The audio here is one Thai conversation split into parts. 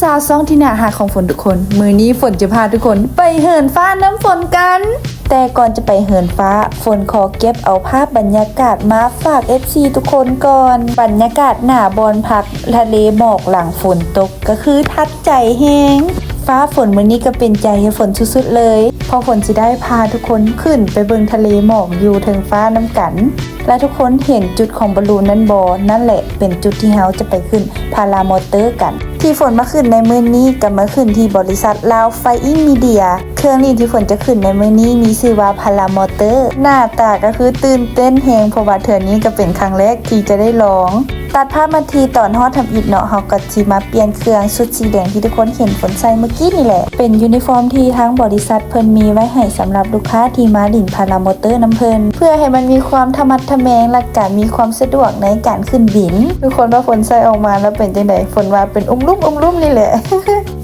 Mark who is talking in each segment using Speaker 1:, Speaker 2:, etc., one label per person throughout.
Speaker 1: สาวซองที่น่าหักของฝนทุกคนมือนี้ฝนจะพาทุกคนไปเหินฟ้าน้ำฝนกันแต่ก่อนจะไปเหินฟ้าฝนขอเก็บเอาภาพบรรยากาศมาฝาก FC ทุกคนก่อนบรรยากาศหน้าบอนพักทะเลหมอกหลังฝนตกก็คือทัดใจแฮงฟ้าฝนมื้อนี้ก็เป็นใจให้ฝนสุดๆเลยพอฝนจะได้พาทุกคนขึ้นไปเบิ่งทะเลหมอกอยู่เทิงฟ้าน้ำกันและทุกคนเห็นจุดของบอลลูนนั้นบ่นั่นแหละเป็นจุดที่เฮาจะไปขึ้นพารามอเตอร์กันที่ฝนมาขึ้นในมื้อนี้ก็มาขึ้นที่บริษัทลาวไฟอิงมีเดียเครื่องเล่นที่ฝนจะขึ้นในมื้อนี้มีชื่อว่าพารามอเตอร์หน้าตาก็คือตื่นเต้นแฮงเพราะว่าเทื่อนี้ก็เป็นครั้งแรกที่จะได้ลองตัดภาพมาทีตอนฮอดทำอิฐเนาะเฮาก็สิมาเปลี่ยนเครื่องชุดสีแดงที่ทุกคนเห็นฝนใส่เมื่อกี้นี่แหละเป็นยูนิฟอร์มที่ทั้งบริษัทเพิ่นมีไว้ให้สำหรับลูกค้าที่มาดิ่นพารามอเตอร์น้ำเพิ่นเพื่อให้มันมีความทะมัดทะแมงและการมีความสะดวกในการขึ้นบินทุกคนว่าฝนใส่ออกมาแล้วเป็นจังได๋ฝนว่าเป็นอุ้มลุ่มนี่แหละ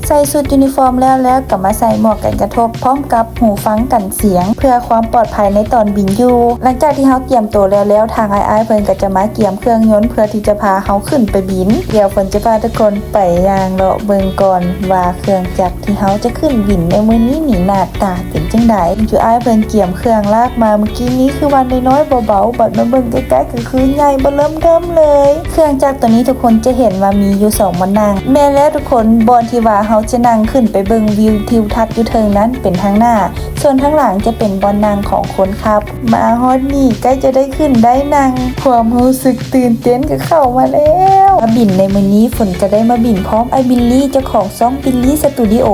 Speaker 1: ใส่ชุดยูนิฟอร์มแล้วก็มาใส่หมวกกันกระทบพร้อมกับหูฟังกันเสียงเพื่อความปลอดภัยในตอนบินอยู่หลังจากที่เฮาเตรียมตัวแล้วทางอ้ายเพิ่นก็จะมาเกี่ยมเครื่องยนต์เพื่อที่จะพาเฮาขึ้นไปบินเดี๋ยวฝนจะพาทุกคนไปย่างเลาะเบิ่งก่อนว่าเครื่องจักรที่เฮาจะขึ้นบินในมื้อนี้นี่หน้าตาเป็นจังได๋จู่อ้ายเพิ่นเกี่ยมเครื่องลากมาเมื่อกี้นี้คือวันน้อยๆเบาๆบัดมาเบิ่งใกล้ๆก็คือใหญ่เบ้อเริ่มเทิ่มเลยเครื่องจักรตัวนี้ทุกคนจะเห็นว่ามีอยู่2บ่นั่งแม่และทุกคนบอนที่ว่าเฮาจะนั่งขึ้นไปเบิ่งวิวทิวทัศน์อยู่เทิงนั้นเป็นทางหน้าส่วนทางหลังจะเป็นบอนนั่งของคนขับมาฮอดนี่ใกล้จะได้ขึ้นได้นั่งความรู้สึกตื่นเต้นก็เข้ามาแล้วมาบินในมื้อนี้ฝนจะได้มาบินพร้อมไอบิลลี่เจ้าของซ่องบิลลี่สตูดิโอ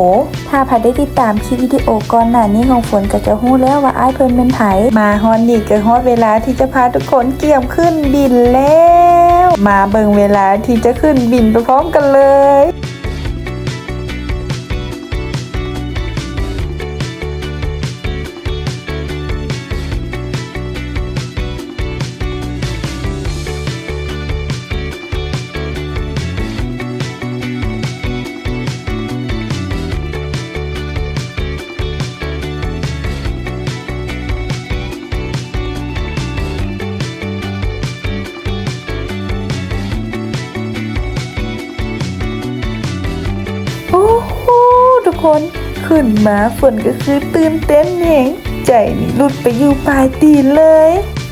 Speaker 1: ถ้าใครได้ติดตามคลิปวิดีโอก่อนหน้านี้ของฝนก็จะรู้แล้วว่าอ้ายเพิ่นเป็นไผมาฮอดนี่ก็ฮอดเวลาที่จะพาทุกคนเกี่ยมขึ้นบินแล้วมาเบิ่งเวลาที่จะขึ้นบินไปพร้อมกันเลยทุกคนขึ้นมาฝนก็คือตื่นเต้นเองใจนี่หลุดไปอยู่ปลายตีนเลย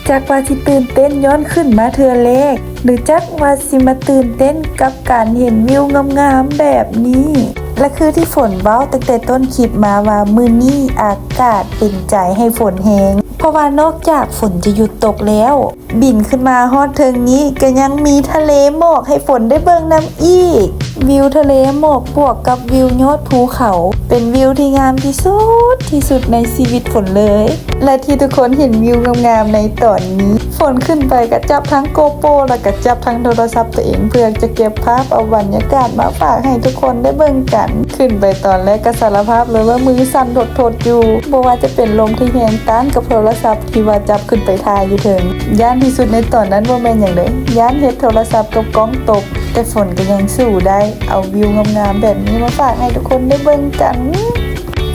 Speaker 1: จากว่าสิตื่นเต้นย้อนขึ้นมาเธอเลกหรือจักว่าสิมาตื่นเต้นกับการเห็นวิวงามๆแบบนี้และคือที่ฝนเว้าตั้งแต่ต้นคลิปมาว่ามื้อนี้อากาศเป็นใจให้ฝนแฮงเพราะว่านอกจากฝนจะหยุดตกแล้วบินขึ้นมาฮอดเทิงนี้ก็ยังมีทะเลหมอกให้ฝนได้เบิ่งน้ำอีกวิวทะเลหมอกบวกกับวิวยอดภูเขาเป็นวิวที่งามที่สุดในชีวิตฝนเลยและที่ทุกคนเห็นวิวงามๆในตอนนี้ฝนขึ้นไปก็จับทั้งโกโปรแล้วก็จับทั้งโทรศัพท์ตัวเองเพื่อจะเก็บภาพเอาบรรยากาศมาฝากให้ทุกคนได้เบิ่งกันขึ้นไปตอนแรกก็สารภาพเลยว่ามือสั่นทดอยู่บ่ว่าจะเป็นลมที่แรงต้านกับโทรศัพท์ที่ว่าจับขึ้นไปถ่ายอยู่เถิงย่านที่สุดในตอนนั้นบ่แม่นหยังเลยย่านเฮ็ดโทรศัพท์กับกล้องตกแต่ฝนก็ยังสู้ได้เอาวิวงามๆแบบนี้มาฝากให้ทุกคนได้เบิ่งกัน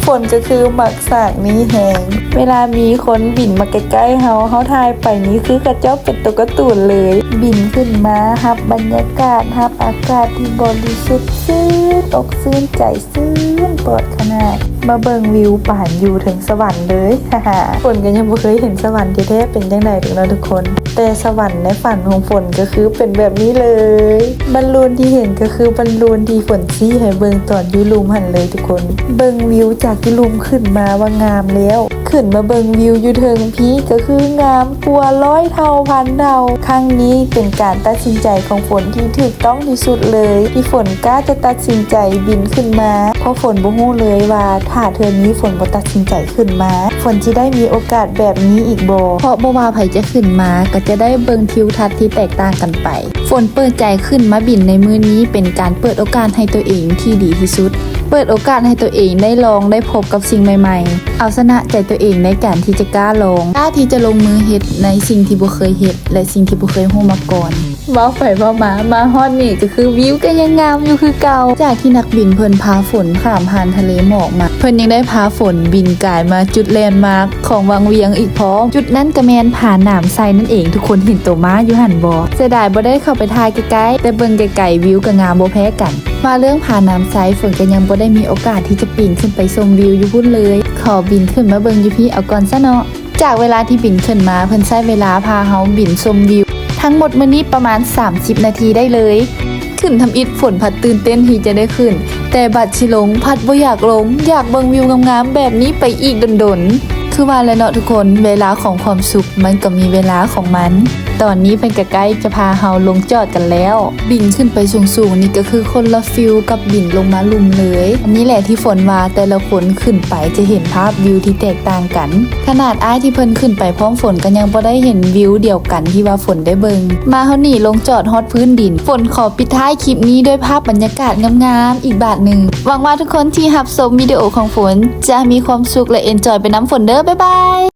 Speaker 1: ฝนก็คือหมักสากนี้แหงเวลามีคนบินมาใกล้ๆเฮาถ่ายไปนี้คือกระเจ้าเป็นตัวการ์ตูนเลยบินขึ้นมาฮับบรรยากาศฮับอากาศที่บริสุทธิ์ซื่นอกซื่นใจซื่นปลอดขนาดมาเบิ่งวิวป่านอยู่ถึงสวรรค์เลยฮ่าฝนก็ยังบ่เคยเห็นสวรรค์แท้ๆเป็นจังได๋ถึงแล้วทุกคนแต่สวรรค์ในฝันของฝนก็คือเป็นแบบนี้เลยบอลลูนที่เห็นก็คือบอลลูนที่ฝนชี้ให้เบิ่งตอนอยู่ลุมหันเลยทุกคนเบิ่งวิวจากที่ลุมขึ้นมาว่างามแล้วขึ้นมาเบิ่งวิวอยู่เทิงพีก็คืองามกว่า100 เท่าพันเท่าครั้งนี้เป็นการตัดสินใจของฝนที่ถูกต้องที่สุดเลยที่ฝนกล้าจะตัดสินใจบินขึ้นมาเพราะฝนบ่ฮู้เลยว่าถ้าเทื่อนี้ฝนบ่ตัดสินใจขึ้นมาฝนสิได้มีโอกาสแบบนี้อีกบ่เพราะบ่ว่าไผจะขึ้นมาก็จะได้เบิ่งทิวทัศน์ที่แตกต่างกันไปฝนเปิดใจขึ้นมาบินในมื้อนี้เป็นการเปิดโอกาสให้ตัวเองที่ดีที่สุดเปิดโอกาสให้ตัวเองได้ลองได้พบกับสิ่งใหม่ๆเอาชนะใจตัวเองในการที่จะกล้าลองกล้าที่จะลงมือเฮ็ดในสิ่งที่บ่เคยเฮ็ดและสิ่งที่บ่เคยรู้มาก่อน
Speaker 2: เว้าไปเว้ามาฮอดนี่ก็คือวิวก็ยังงามอยู่คือเก่าจากที่นักบินเพิ่นพาฝนข้ามผ่านทะเลหมอกมาเพิ่นยังได้พาฝนบินกายมาจุดแลนด์มาร์คของวังเวียงอีกพร้อมจุดนั้นก็แม่นผาหนามไซนั่นเองทุกคนเห็นตัวม้าอยู่หั่นบ่เสียดายบ่ได้เข้าไปถ่ายใกล้ๆแต่เบิ่งไกลๆวิวก็งามบ่แพ้กันมาเรื่องผาหนามไซฝนก็ยังบ่ได้มีโอกาสที่จะปีนขึ้นไปชมวิวอยู่พุ่นเลยขอบินขึ้นมาเบิ่งอยู่พี่เอาก่อนซะเนาะจากเวลาที่บินขึ้นมาเพิ่นใช้เวลาพาเฮาบินชมวิวทั้งหมดมื้อนี้ประมาณ30นาทีได้เลยขึ้นทำอิฐฝนพัดตื่นเต้นที่จะได้ขึ้นแต่บัดสิลงพัดบ่อยากลงอยากเบิ่งวิวงามๆแบบนี้ไปอีกดนๆคือว่าแล้วเนาะทุกคนเวลาของความสุขมันก็มีเวลาของมันตอนนี้เพิ่นก็ใกล้จะพาเฮาลงจอดกันแล้วบินขึ้นไปสูงๆนี่ก็คือคนละฟิลกับบินลงมาลุ่มเลยอันนี้แหละที่ฝนว่าแต่ละคนขึ้นไปจะเห็นภาพวิวที่แตกต่างกันขนาดอ้ายที่เพิ่นขึ้นไปพร้อมฝนก็ยังบ่ได้เห็นวิวเดียวกันที่ว่าฝนได้เบิงมาเฮานี่ลงจอดฮอดพื้นดินฝนขอปิดท้ายคลิปนี้ด้วยภาพบรรยากาศงามๆอีกบาทหนึ่งหวังว่าทุกคนที่รับชมวิดีโอของฝนจะมีความสุขและเอนจอยไปน้ำฝนเด้อบ๊ายบาย